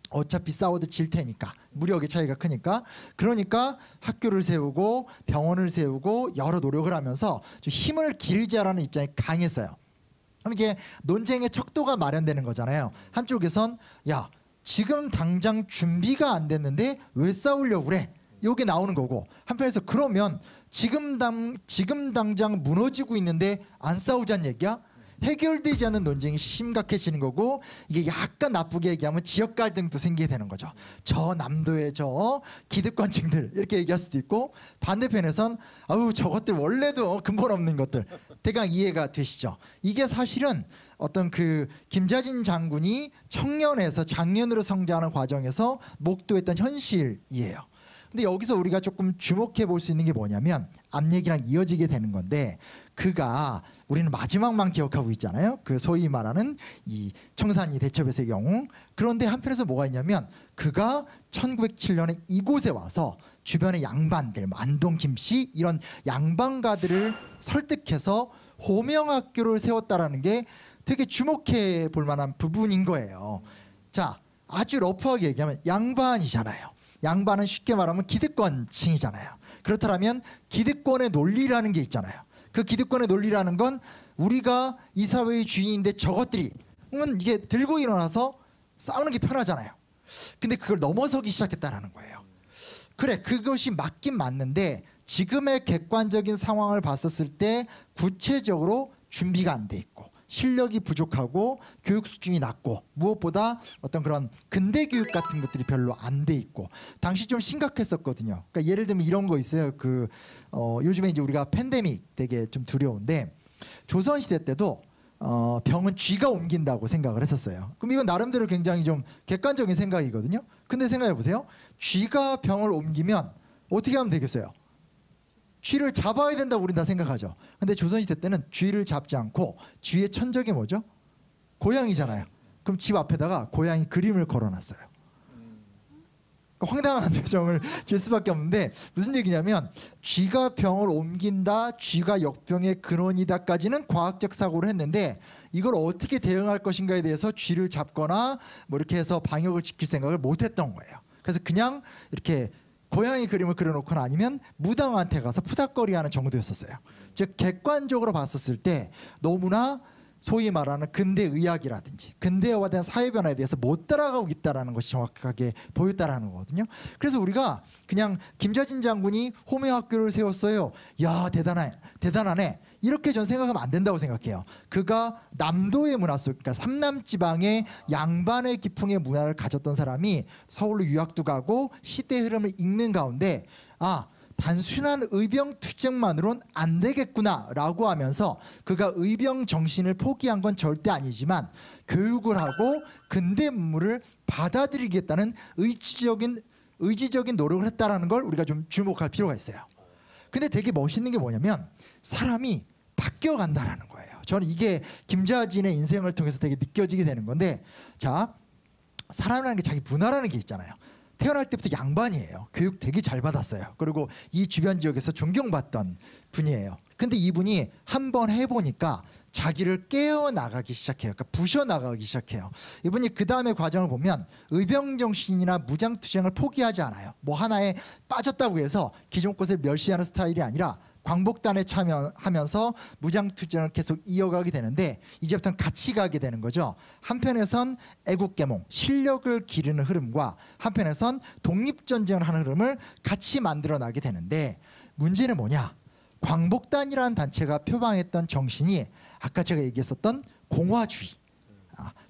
어차피 싸워도 질 테니까 무력의 차이가 크니까 그러니까 학교를 세우고 병원을 세우고 여러 노력을 하면서 좀 힘을 기르자라는 입장이 강했어요. 그럼 이제 논쟁의 척도가 마련되는 거잖아요. 한쪽에선 야 지금 당장 준비가 안 됐는데 왜 싸우려고 그래? 이게 나오는 거고 한편에서 그러면 지금 당장 무너지고 있는데 안 싸우자는 얘기야? 해결되지 않는 논쟁이 심각해지는 거고 이게 약간 나쁘게 얘기하면 지역 갈등도 생기게 되는 거죠. 저 남도의 저 기득권층들 이렇게 얘기할 수도 있고 반대편에선 아우 저것들 원래도 근본 없는 것들 대강 이해가 되시죠. 이게 사실은 어떤 그 김자진 장군이 청년에서 장년으로 성장하는 과정에서 목도했던 현실이에요. 근데 여기서 우리가 조금 주목해 볼 수 있는 게 뭐냐면 앞 얘기랑 이어지게 되는 건데 그가 우리는 마지막만 기억하고 있잖아요. 그 소위 말하는 이 청산리 대첩에서의 영웅. 그런데 한편에서 뭐가 있냐면 그가 1907년에 이곳에 와서 주변의 양반들, 안동, 김씨 이런 양반가들을 설득해서 호명학교를 세웠다라는 게 되게 주목해 볼 만한 부분인 거예요. 자, 아주 러프하게 얘기하면 양반이잖아요. 양반은 쉽게 말하면 기득권층이잖아요. 그렇다면 기득권의 논리라는 게 있잖아요. 그 기득권의 논리라는 건 우리가 이 사회의 주인인데 저것들이 이게 들고 일어나서 싸우는 게 편하잖아요. 근데 그걸 넘어서기 시작했다라는 거예요. 그래 그것이 맞긴 맞는데 지금의 객관적인 상황을 봤었을 때 구체적으로 준비가 안 돼 있고 실력이 부족하고 교육 수준이 낮고 무엇보다 어떤 그런 근대 교육 같은 것들이 별로 안 돼 있고 당시 좀 심각했었거든요. 그러니까 예를 들면 이런 거 있어요. 요즘에 이제 우리가 팬데믹 되게 좀 두려운데 조선 시대 때도 병은 쥐가 옮긴다고 생각을 했었어요. 그럼 이건 나름대로 굉장히 좀 객관적인 생각이거든요. 근데 생각해 보세요. 쥐가 병을 옮기면 어떻게 하면 되겠어요? 쥐를 잡아야 된다고 우린 다 생각하죠. 근데 조선시대 때는 쥐를 잡지 않고 쥐의 천적이 뭐죠? 고양이잖아요. 그럼 집 앞에다가 고양이 그림을 걸어놨어요. 황당한 표정을 지을 수밖에 없는데 무슨 얘기냐면 쥐가 병을 옮긴다, 쥐가 역병의 근원이다까지는 과학적 사고를 했는데 이걸 어떻게 대응할 것인가에 대해서 쥐를 잡거나 뭐 이렇게 해서 방역을 지킬 생각을 못했던 거예요. 그래서 그냥 이렇게 고양이 그림을 그려놓거나 아니면 무당한테 가서 푸닥거리하는 정도였었어요. 즉 객관적으로 봤었을 때 너무나 소위 말하는 근대 의학이라든지 근대화된 사회 변화에 대해서 못 따라가고 있다라는 것이 정확하게 보였다라는 거거든요. 그래서 우리가 그냥 김좌진 장군이 호미학교를 세웠어요. 야 대단하네. 이렇게 전 생각하면 안 된다고 생각해요. 그가 남도의 문화 속, 그러니까 삼남지방의 양반의 기풍의 문화를 가졌던 사람이 서울로 유학도 가고 시대 흐름을 읽는 가운데 단순한 의병 투쟁만으론 안 되겠구나라고 하면서 그가 의병 정신을 포기한 건 절대 아니지만 교육을 하고 근대 문물을 받아들이겠다는 의지적인 노력을 했다라는 걸 우리가 좀 주목할 필요가 있어요. 근데 되게 멋있는 게 뭐냐면 사람이 바뀌어간다라는 거예요. 저는 이게 김좌진의 인생을 통해서 되게 느껴지게 되는 건데, 자, 사람이라는 게 자기 문화라는 게 있잖아요. 태어날 때부터 양반이에요. 교육 되게 잘 받았어요. 그리고 이 주변 지역에서 존경받던 분이에요. 근데 이분이 한번 해보니까 자기를 깨어나가기 시작해요. 그러니까 부셔나가기 시작해요. 이분이 그 다음에 과정을 보면 의병정신이나 무장투쟁을 포기하지 않아요. 뭐 하나에 빠졌다고 해서 기존 것을 멸시하는 스타일이 아니라 광복단에 참여하면서 무장투쟁을 계속 이어가게 되는데 이제부터는 같이 가게 되는 거죠. 한편에선 애국계몽, 실력을 기르는 흐름과 한편에선 독립전쟁을 하는 흐름을 같이 만들어나게 되는데 문제는 뭐냐? 광복단이라는 단체가 표방했던 정신이 아까 제가 얘기했었던 공화주의,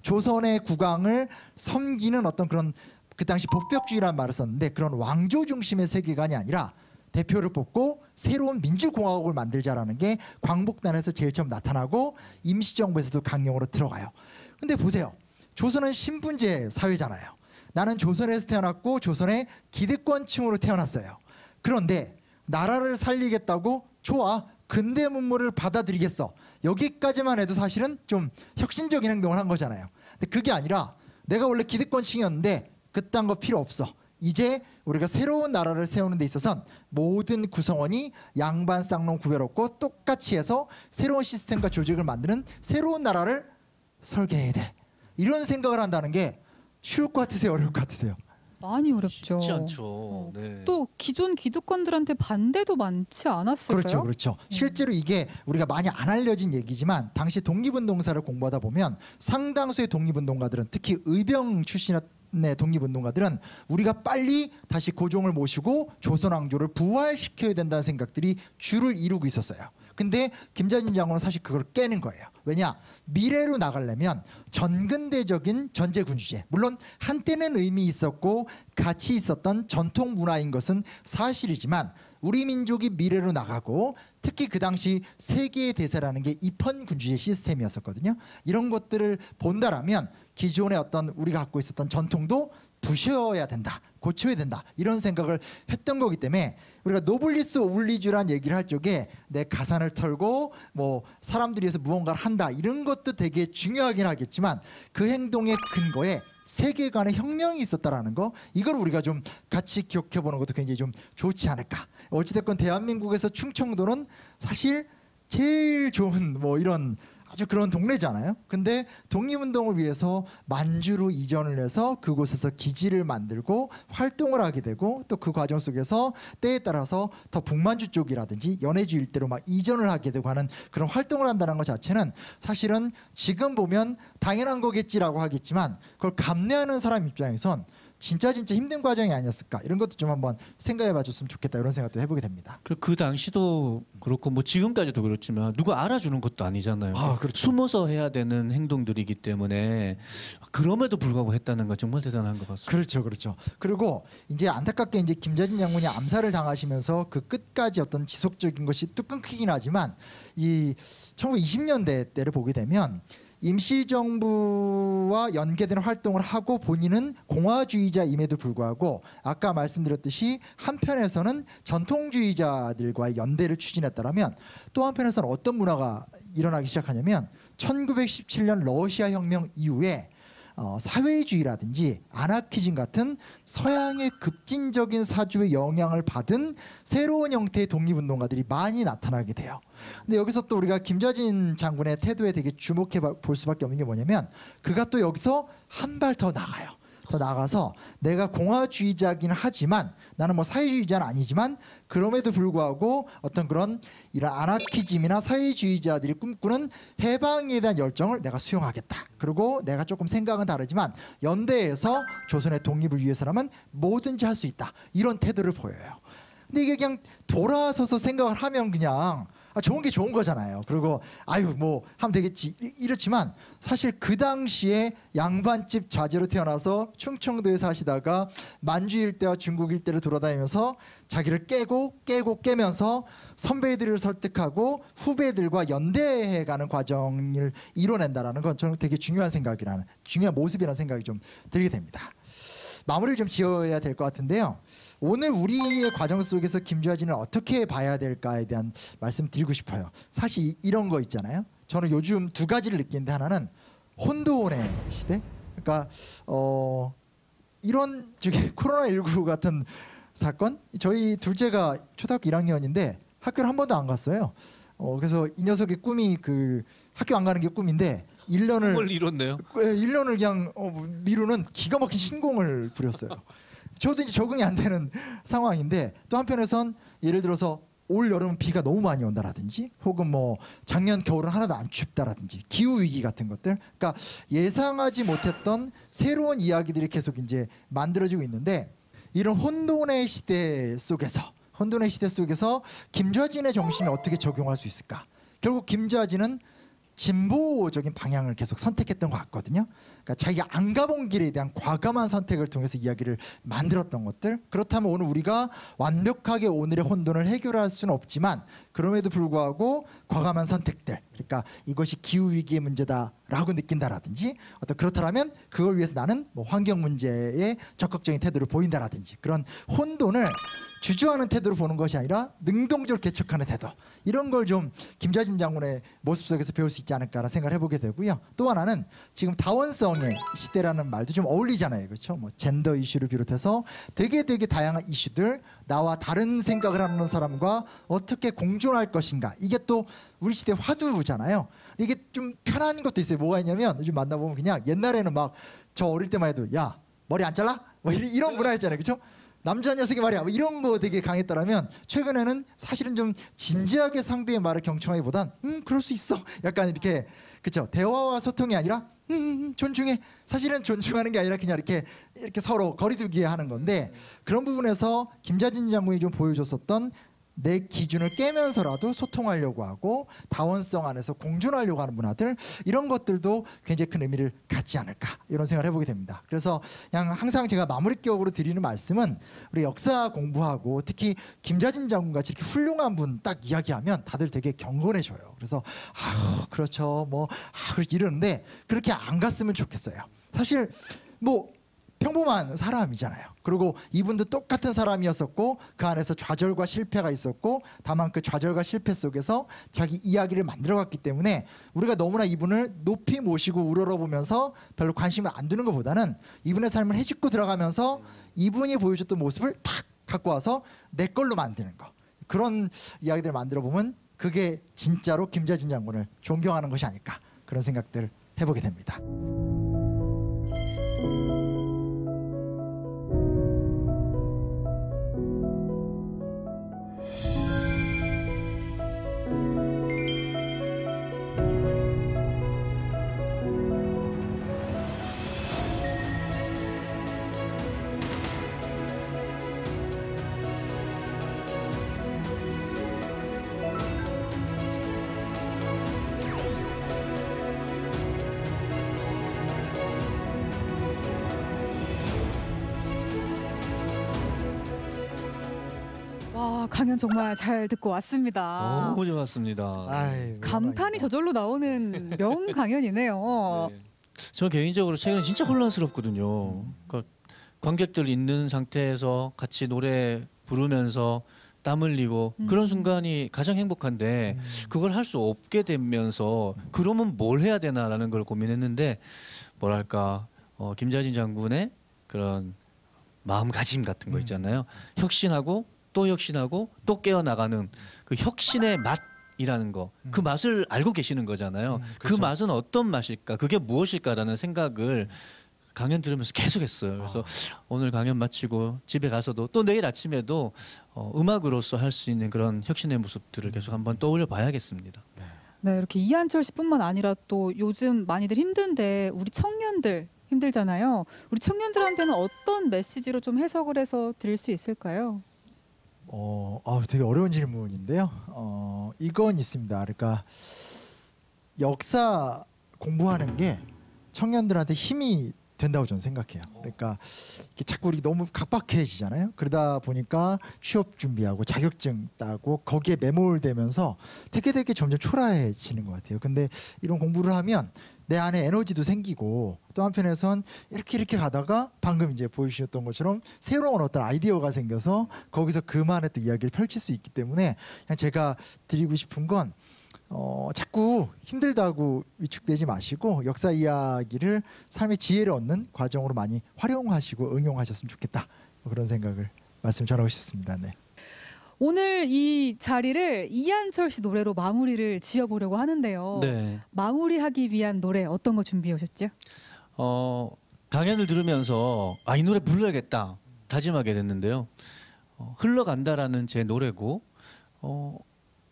조선의 국왕을 섬기는 어떤 그런 그 당시 복벽주의라는 말을 썼는데 그런 왕조 중심의 세계관이 아니라 대표를 뽑고 새로운 민주공화국을 만들자라는 게 광복단에서 제일 처음 나타나고 임시정부에서도 강령으로 들어가요. 근데 보세요. 조선은 신분제 사회잖아요. 나는 조선에서 태어났고 조선의 기득권층으로 태어났어요. 그런데 나라를 살리겠다고 좋아, 근대 문물을 받아들이겠어. 여기까지만 해도 사실은 좀 혁신적인 행동을 한 거잖아요. 근데 그게 아니라 내가 원래 기득권층이었는데 그딴 거 필요 없어. 이제 우리가 새로운 나라를 세우는 데 있어서는 모든 구성원이 양반 쌍놈 구별 없고 똑같이 해서 새로운 시스템과 조직을 만드는 새로운 나라를 설계해야 돼. 이런 생각을 한다는 게 쉬울 것 같으세요? 어려울 것 같으세요? 많이 어렵죠. 쉽지 않죠. 네. 또 기존 기득권들한테 반대도 많지 않았을까요? 그렇죠, 그렇죠. 실제로 이게 우리가 많이 안 알려진 얘기지만 당시 독립운동사를 공부하다 보면 상당수의 독립운동가들은 특히 의병 출신의 독립운동가들은 우리가 빨리 다시 고종을 모시고 조선왕조를 부활시켜야 된다는 생각들이 주를 이루고 있었어요. 근데 김좌진 장군은 사실 그걸 깨는 거예요. 왜냐? 미래로 나가려면 전근대적인 전제군주제, 물론 한때는 의미 있었고 가치 있었던 전통 문화인 것은 사실이지만 우리 민족이 미래로 나가고 특히 그 당시 세계의 대세라는 게 입헌군주제 시스템이었었거든요. 이런 것들을 본다라면 기존의 어떤 우리가 갖고 있었던 전통도 부셔야 된다, 고쳐야 된다, 이런 생각을 했던 거기 때문에 우리가 노블리스 오블리주란 얘기를 할 적에 내 가산을 털고 뭐 사람들이 해서 무언가를 한다, 이런 것도 되게 중요하긴 하겠지만 그 행동의 근거에 세계관의 혁명이 있었다라는 거, 이걸 우리가 좀 같이 기억해 보는 것도 굉장히 좀 좋지 않을까. 어찌됐건 대한민국에서 충청도는 사실 제일 좋은 뭐 이런 아주 그런 동네잖아요. 근데 독립운동을 위해서 만주로 이전을 해서 그곳에서 기지를 만들고 활동을 하게 되고 또 그 과정 속에서 때에 따라서 더 북만주 쪽이라든지 연해주 일대로 막 이전을 하게 되고 하는 그런 활동을 한다는 것 자체는 사실은 지금 보면 당연한 거겠지라고 하겠지만 그걸 감내하는 사람 입장에선 진짜 힘든 과정이 아니었을까, 이런 것도 좀 한번 생각해 봐줬으면 좋겠다, 이런 생각도 해보게 됩니다. 그 당시도 그렇고 뭐 지금까지도 그렇지만 누가 알아주는 것도 아니잖아요. 그렇죠. 숨어서 해야 되는 행동들이기 때문에 그럼에도 불구하고 했다는 건 정말 대단한 것 같습니다. 그렇죠, 그렇죠. 그리고 이제 안타깝게 이제 김좌진 장군이 암살을 당하시면서 그 끝까지 어떤 지속적인 것이 뚝 끊기긴 하지만 이 1920년대 때를 보게 되면 임시정부와 연계된 활동을 하고 본인은 공화주의자임에도 불구하고 아까 말씀드렸듯이 한편에서는 전통주의자들과의 연대를 추진했다면 또 한편에서는 어떤 문화가 일어나기 시작하냐면 1917년 러시아 혁명 이후에 사회주의라든지 아나키즘 같은 서양의 급진적인 사주의 영향을 받은 새로운 형태의 독립운동가들이 많이 나타나게 돼요. 근데 여기서 또 우리가 김좌진 장군의 태도에 되게 주목해 볼 수밖에 없는 게 뭐냐면 그가 또 여기서 한 발 더 나가요. 더 나가서 내가 공화주의자긴 하지만 나는 뭐 사회주의자는 아니지만 그럼에도 불구하고 어떤 그런 이런 아나키즘이나 사회주의자들이 꿈꾸는 해방에 대한 열정을 내가 수용하겠다. 그리고 내가 조금 생각은 다르지만 연대에서 조선의 독립을 위해서라면 뭐든지 할 수 있다. 이런 태도를 보여요. 근데 이게 그냥 돌아서서 생각을 하면 그냥 좋은 게 좋은 거잖아요. 그리고 아유 뭐 하면 되겠지 이렇지만 사실 그 당시에 양반집 자제로 태어나서 충청도에 사시다가 만주 일대와 중국 일대를 돌아다니면서 자기를 깨면서 선배들을 설득하고 후배들과 연대해가는 과정을 이뤄낸다라는 건 저는 되게 중요한 모습이라는 생각이 좀 들게 됩니다. 마무리를 좀 지어야 될 것 같은데요. 오늘 우리의 과정 속에서 김좌진을 어떻게 봐야 될까에 대한 말씀 드리고 싶어요. 사실 이런 거 있잖아요. 저는 요즘 두 가지를 느끼는데 하나는 혼돈의 시대. 그러니까 이런 코로나19 같은 사건. 저희 둘째가 초등학교 1학년인데 학교를 한 번도 안 갔어요. 그래서 이 녀석의 꿈이 그 학교 안 가는 게 꿈인데 1년을 이뤘네요. 1년을 그냥 미루는 기가 막힌 신공을 부렸어요. 저도 이제 적응이 안 되는 상황인데 또 한편에선 예를 들어서 올 여름은 비가 너무 많이 온다라든지 혹은 뭐 작년 겨울은 하나도 안 춥다라든지 기후 위기 같은 것들, 그러니까 예상하지 못했던 새로운 이야기들이 계속 이제 만들어지고 있는데 이런 혼돈의 시대 속에서 김좌진의 정신을 어떻게 적용할 수 있을까? 결국 김좌진은 진보적인 방향을 계속 선택했던 것 같거든요. 그러니까 자기가 안 가본 길에 대한 과감한 선택을 통해서 이야기를 만들었던 것들. 그렇다면 오늘 우리가 완벽하게 오늘의 혼돈을 해결할 수는 없지만 그럼에도 불구하고 과감한 선택들, 그러니까 이것이 기후 위기의 문제다라고 느낀다라든지 어떤 그렇다면 그걸 위해서 나는 뭐 환경 문제에 적극적인 태도를 보인다라든지 그런 혼돈을 주저하는 태도로 보는 것이 아니라 능동적으로 개척하는 태도, 이런 걸 좀 김좌진 장군의 모습 속에서 배울 수 있지 않을까라는 생각을 해보게 되고요. 또 하나는 지금 다원성의 시대라는 말도 좀 어울리잖아요, 그렇죠? 뭐 젠더 이슈를 비롯해서 되게 다양한 이슈들, 나와 다른 생각을 하는 사람과 어떻게 공존할 것인가, 이게 또 우리 시대 화두잖아요. 이게 좀 편한 것도 있어요. 뭐가 있냐면 요즘 만나보면 그냥 옛날에는 막 저 어릴 때만 해도 야 머리 안 잘라? 뭐 이런 문화였잖아요, 그렇죠? 남자 녀석이 말이야 뭐 이런 거 되게 강했더라면 최근에는 사실은 좀 진지하게 상대의 말을 경청하기보단 그럴 수 있어 약간 이렇게, 그렇죠? 대화와 소통이 아니라 존중해. 사실은 존중하는 게 아니라 그냥 이렇게 서로 거리두기 하는 건데, 그런 부분에서 김좌진 장군이 좀 보여줬었던 내 기준을 깨면서라도 소통하려고 하고 다원성 안에서 공존하려고 하는 문화들, 이런 것들도 굉장히 큰 의미를 갖지 않을까, 이런 생각을 해보게 됩니다. 그래서 그냥 항상 제가 마무리격으로 드리는 말씀은 우리 역사 공부하고 특히 김좌진 장군같이 이렇게 훌륭한 분 딱 이야기하면 다들 되게 경건해져요. 그래서 그렇죠 뭐 이러는데 그렇게 안 갔으면 좋겠어요. 사실 뭐 평범한 사람이잖아요. 그리고 이분도 똑같은 사람이었었고 그 안에서 좌절과 실패가 있었고 다만 그 좌절과 실패 속에서 자기 이야기를 만들어갔기 때문에 우리가 너무나 이분을 높이 모시고 우러러보면서 별로 관심을 안 두는 것보다는 이분의 삶을 헤집고 들어가면서 이분이 보여줬던 모습을 탁 갖고 와서 내 걸로 만드는 거, 그런 이야기들을 만들어보면 그게 진짜로 김좌진 장군을 존경하는 것이 아닐까, 그런 생각들을 해보게 됩니다. 와, 강연 정말 잘 듣고 왔습니다. 너무 좋았습니다. 아이, 감탄이 저절로 나오는 명 강연이네요. 네. 저 개인적으로 최근에 진짜 혼란스럽거든요. 그러니까 관객들 있는 상태에서 같이 노래 부르면서 땀 흘리고 그런 순간이 가장 행복한데 그걸 할 수 없게 되면서 그러면 뭘 해야 되나라는 걸 고민했는데, 뭐랄까 김좌진 장군의 그런 마음가짐 같은 거 있잖아요. 혁신하고 또 혁신하고 또 깨어나가는 그 혁신의 맛이라는 거, 그 맛을 알고 계시는 거잖아요. 그 그렇죠. 맛은 어떤 맛일까, 그게 무엇일까라는 생각을 강연 들으면서 계속했어요. 그래서 오늘 강연 마치고 집에 가서도 또 내일 아침에도 음악으로서 할 수 있는 그런 혁신의 모습들을 계속 한번 떠올려 봐야겠습니다. 네, 이렇게 이한철 씨뿐만 아니라 또 요즘 많이들 힘든데 우리 청년들 힘들잖아요. 우리 청년들한테는 어떤 메시지로 좀 해석을 해서 드릴 수 있을까요? 되게 어려운 질문인데요. 이건 있습니다. 그러니까 역사 공부하는 게 청년들한테 힘이 된다고 저는 생각해요. 그러니까 이렇게 자꾸 우리 너무 각박해지잖아요. 그러다 보니까 취업 준비하고 자격증 따고 거기에 매몰되면서 되게 점점 초라해지는 것 같아요. 근데 이런 공부를 하면 내 안에 에너지도 생기고 또 한편에선 이렇게 가다가 방금 이제 보여주셨던 것처럼 새로운 어떤 아이디어가 생겨서 거기서 그만의 또 이야기를 펼칠 수 있기 때문에 그냥 제가 드리고 싶은 건 자꾸 힘들다고 위축되지 마시고 역사 이야기를 삶의 지혜를 얻는 과정으로 많이 활용하시고 응용하셨으면 좋겠다. 그런 생각을 말씀 전하고 싶습니다. 네. 오늘 이 자리를 이한철 씨 노래로 마무리를 지어보려고 하는데요. 네. 마무리하기 위한 노래 어떤 거 준비해 오셨죠? 강연을 들으면서 이 노래 불러야겠다 다짐하게 됐는데요. 흘러간다라는 제 노래고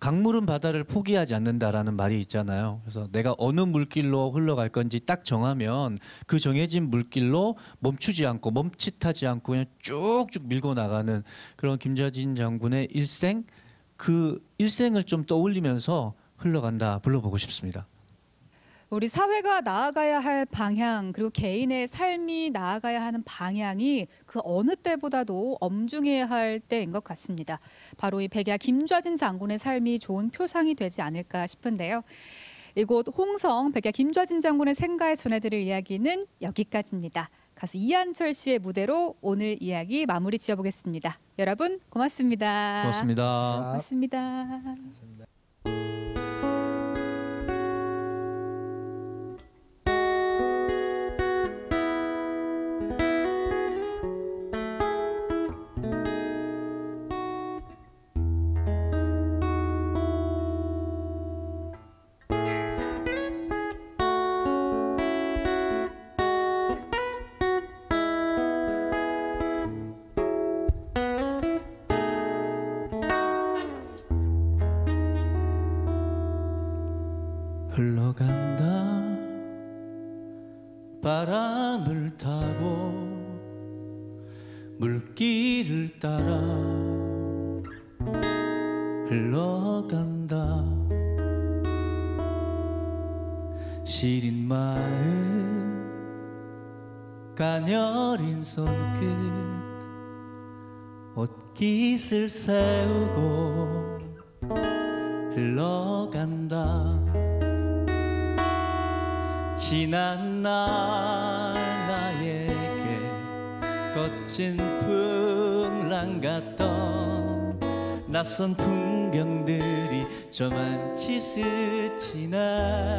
강물은 바다를 포기하지 않는다라는 말이 있잖아요. 그래서 내가 어느 물길로 흘러갈 건지 딱 정하면 그 정해진 물길로 멈추지 않고 멈칫하지 않고 그냥 쭉쭉 밀고 나가는 그런 김좌진 장군의 일생, 그 일생을 좀 떠올리면서 흘러간다 불러보고 싶습니다. 우리 사회가 나아가야 할 방향 그리고 개인의 삶이 나아가야 하는 방향이 그 어느 때보다도 엄중해야 할 때인 것 같습니다. 바로 이 백야 김좌진 장군의 삶이 좋은 표상이 되지 않을까 싶은데요. 이곳 홍성 백야 김좌진 장군의 생가에 전해드릴 이야기는 여기까지입니다. 가수 이한철 씨의 무대로 오늘 이야기 마무리 지어보겠습니다. 여러분 고맙습니다. 고맙습니다. 고맙습니다. 흘러간다 바람을 타고 물길을 따라 흘러간다 시린 마음 가녀린 손끝 옷깃을 세우고 흘러간다 지난 날 나에게 거친 풍랑 같던 낯선 풍경들이 저만치 스치나